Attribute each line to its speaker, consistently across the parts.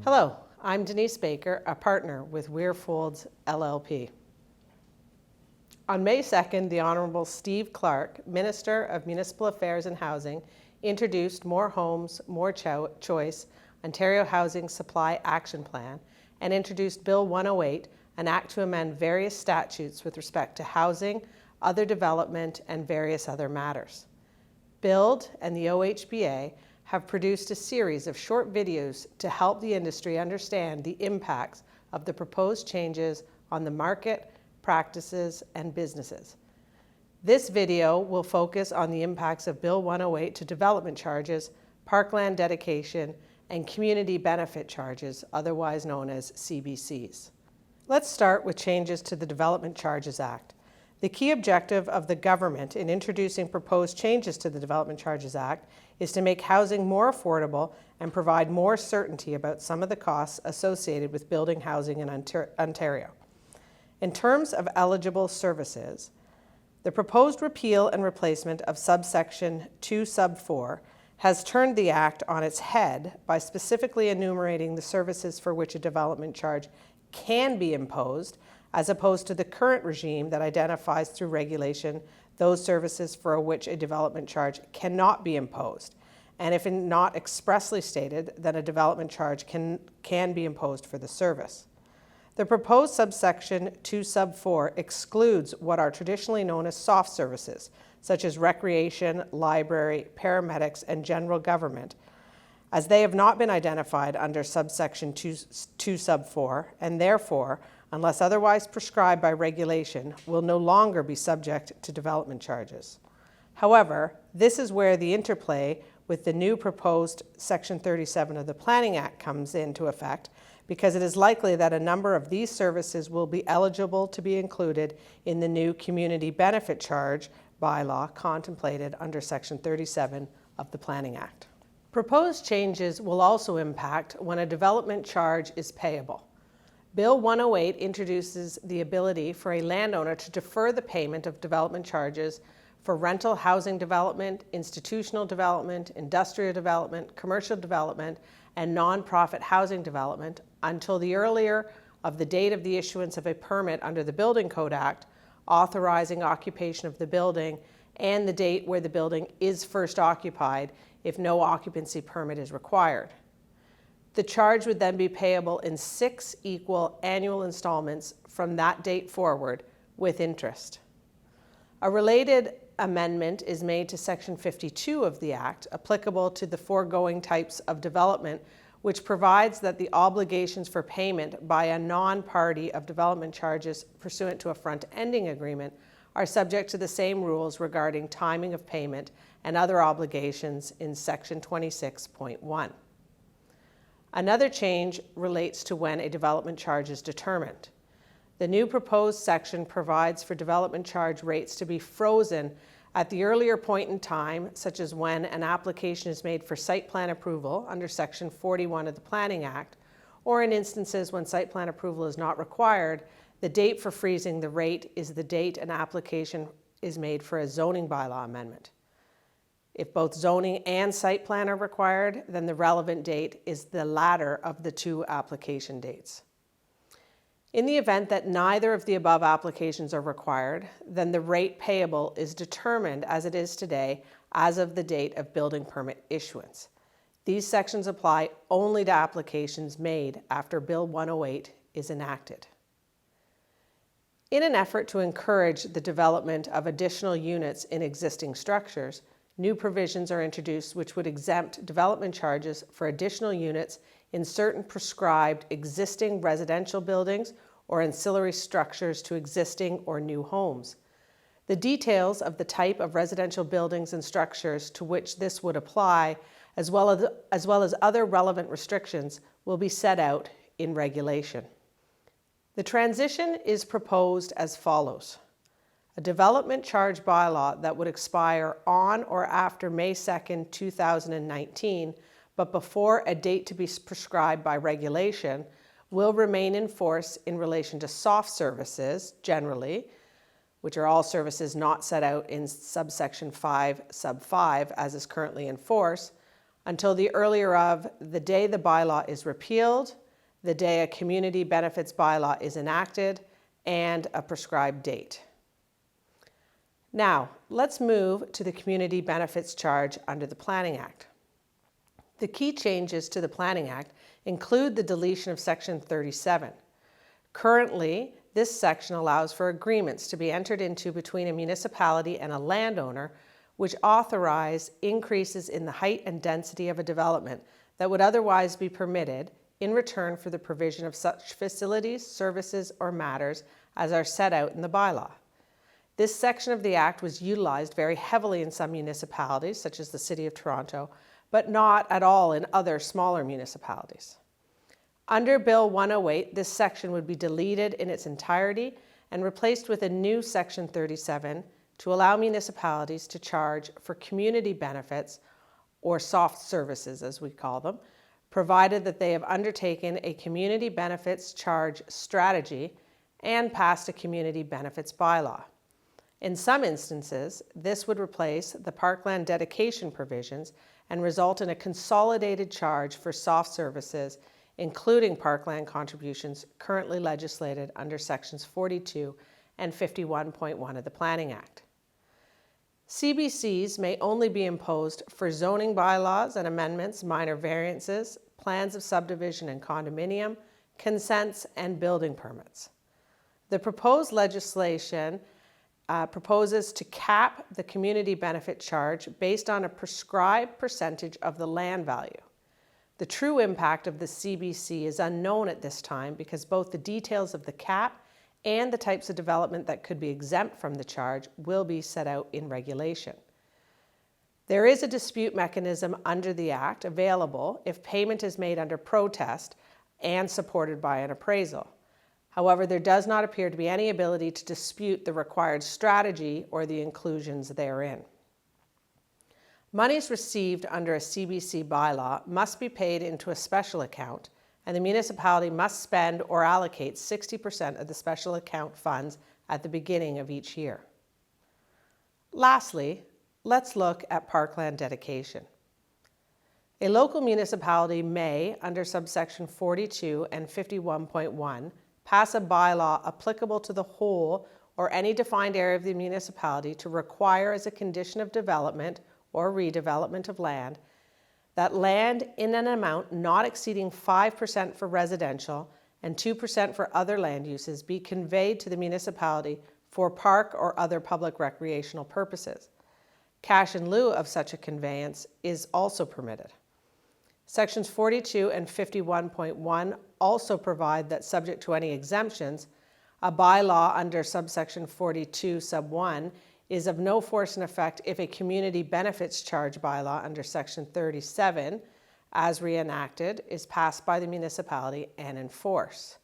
Speaker 1: Hello, I'm Denise Baker, a partner with WeirFoulds LLP. On May 2nd, the Honourable Steve Clark, Minister of Municipal Affairs and Housing, introduced More Homes, More Choice, Ontario Housing Supply Action Plan, and introduced Bill 108, an act to amend various statutes with respect to housing, other development, and various other matters. Build and the OHBA have produced a series of short videos to help the industry understand the impacts of the proposed changes on the market, practices, and businesses. This video will focus on the impacts of Bill 108 to development charges, parkland dedication, and community benefit charges, otherwise known as CBCs. Let's start with changes to the Development Charges Act. The key objective of the government in introducing proposed changes to the Development Charges Act is to make housing more affordable and provide more certainty about some of the costs associated with building housing in Ontario. In terms of eligible services, the proposed repeal and replacement of subsection 2 sub 4 has turned the Act on its head by specifically enumerating the services for which a development charge can be imposed, as opposed to the current regime that identifies through regulation those services for which a development charge cannot be imposed, and if not expressly stated, then a development charge can be imposed for the service. The proposed subsection 2 sub 4 excludes what are traditionally known as soft services, such as recreation, library, paramedics, and general government, as they have not been identified under subsection 2 sub 4, and therefore, unless otherwise prescribed by regulation, will no longer be subject to development charges. However, this is where the interplay with the new proposed Section 37 of the Planning Act comes into effect, because it is likely that a number of these services will be eligible to be included in the new community benefit charge bylaw contemplated under Section 37 of the Planning Act. Proposed changes will also impact when a development charge is payable. Bill 108 introduces the ability for a landowner to defer the payment of development charges for rental housing development, institutional development, industrial development, commercial development, and non-profit housing development until the earlier of the date of the issuance of a permit under the Building Code Act authorizing occupation of the building and the date where the building is first occupied if no occupancy permit is required. The charge would then be payable in 6 equal annual installments from that date forward with interest. A related amendment is made to Section 52 of the Act, applicable to the foregoing types of development, which provides that the obligations for payment by a non-party of development charges pursuant to a front-ending agreement are subject to the same rules regarding timing of payment and other obligations in Section 26.1. Another change relates to when a development charge is determined. The new proposed section provides for development charge rates to be frozen at the earlier point in time, such as when an application is made for site plan approval under Section 41 of the Planning Act, or in instances when site plan approval is not required. The date for freezing the rate is the date an application is made for a zoning bylaw amendment. If both zoning and site plan are required, then the relevant date is the latter of the two application dates. In the event that neither of the above applications are required, then the rate payable is determined as it is today as of the date of building permit issuance. These sections apply only to applications made after Bill 108 is enacted. In an effort to encourage the development of additional units in existing structures, new provisions are introduced which would exempt development charges for additional units in certain prescribed existing residential buildings or ancillary structures to existing or new homes. The details of the type of residential buildings and structures to which this would apply, as well as other relevant restrictions, will be set out in regulation. The transition is proposed as follows. A development charge bylaw that would expire on or after May 2nd, 2019, but before a date to be prescribed by regulation, will remain in force in relation to soft services generally, which are all services not set out in subsection 5 sub 5 as is currently in force, until the earlier of the day the bylaw is repealed, the day a community benefits bylaw is enacted, and a prescribed date. Now, let's move to the community benefits charge under the Planning Act. The key changes to the Planning Act include the deletion of Section 37. Currently, this section allows for agreements to be entered into between a municipality and a landowner which authorize increases in the height and density of a development that would otherwise be permitted in return for the provision of such facilities, services, or matters as are set out in the bylaw. This section of the Act was utilized very heavily in some municipalities, such as the City of Toronto, but not at all in other smaller municipalities. Under Bill 108, this section would be deleted in its entirety and replaced with a new Section 37 to allow municipalities to charge for community benefits, or soft services as we call them, provided that they have undertaken a community benefits charge strategy and passed a community benefits bylaw. In some instances, this would replace the Parkland dedication provisions and result in a consolidated charge for soft services, including Parkland contributions currently legislated under Sections 42 and 51.1 of the Planning Act. CBCs may only be imposed for zoning bylaws and amendments, minor variances, plans of subdivision and condominium, consents, and building permits. The proposed legislation proposes to cap the community benefit charge based on a prescribed percentage of the land value. The true impact of the CBC is unknown at this time because both the details of the cap and the types of development that could be exempt from the charge will be set out in regulation. There is a dispute mechanism under the Act available if payment is made under protest and supported by an appraisal. However, there does not appear to be any ability to dispute the required strategy or the inclusions therein. Monies received under a CBC bylaw must be paid into a special account, and the municipality must spend or allocate 60% of the special account funds at the beginning of each year. Lastly, let's look at Parkland dedication. A local municipality may, under subsection 42 and 51.1, pass a bylaw applicable to the whole or any defined area of the municipality to require as a condition of development or redevelopment of land that land in an amount not exceeding 5% for residential and 2% for other land uses be conveyed to the municipality for park or other public recreational purposes. Cash in lieu of such a conveyance is also permitted. Sections 42 and 51.1 also provide that, subject to any exemptions, a bylaw under subsection 42 sub 1 is of no force and effect if a community benefits charge bylaw under section 37, as reenacted, is passed by the municipality and in force.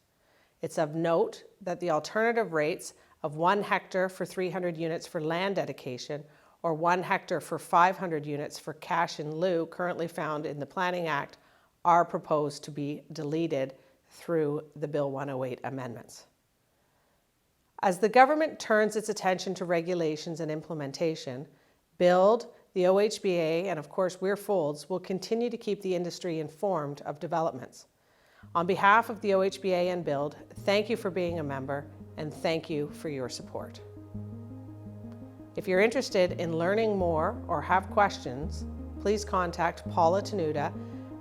Speaker 1: It's of note that the alternative rates of 1 hectare for 300 units for land dedication or 1 hectare for 500 units for cash in lieu currently found in the Planning Act are proposed to be deleted through the Bill 108 amendments. As the government turns its attention to regulations and implementation, BUILD, the OHBA, and of course WeirFoulds will continue to keep the industry informed of developments. On behalf of the OHBA and BUILD, thank you for being a member and thank you for your support. If you're interested in learning more or have questions, please contact Paula Tenuta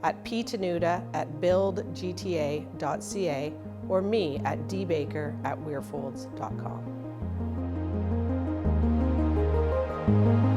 Speaker 1: at ptenuta@buildgta.ca or me at dbaker@weirfoulds.com.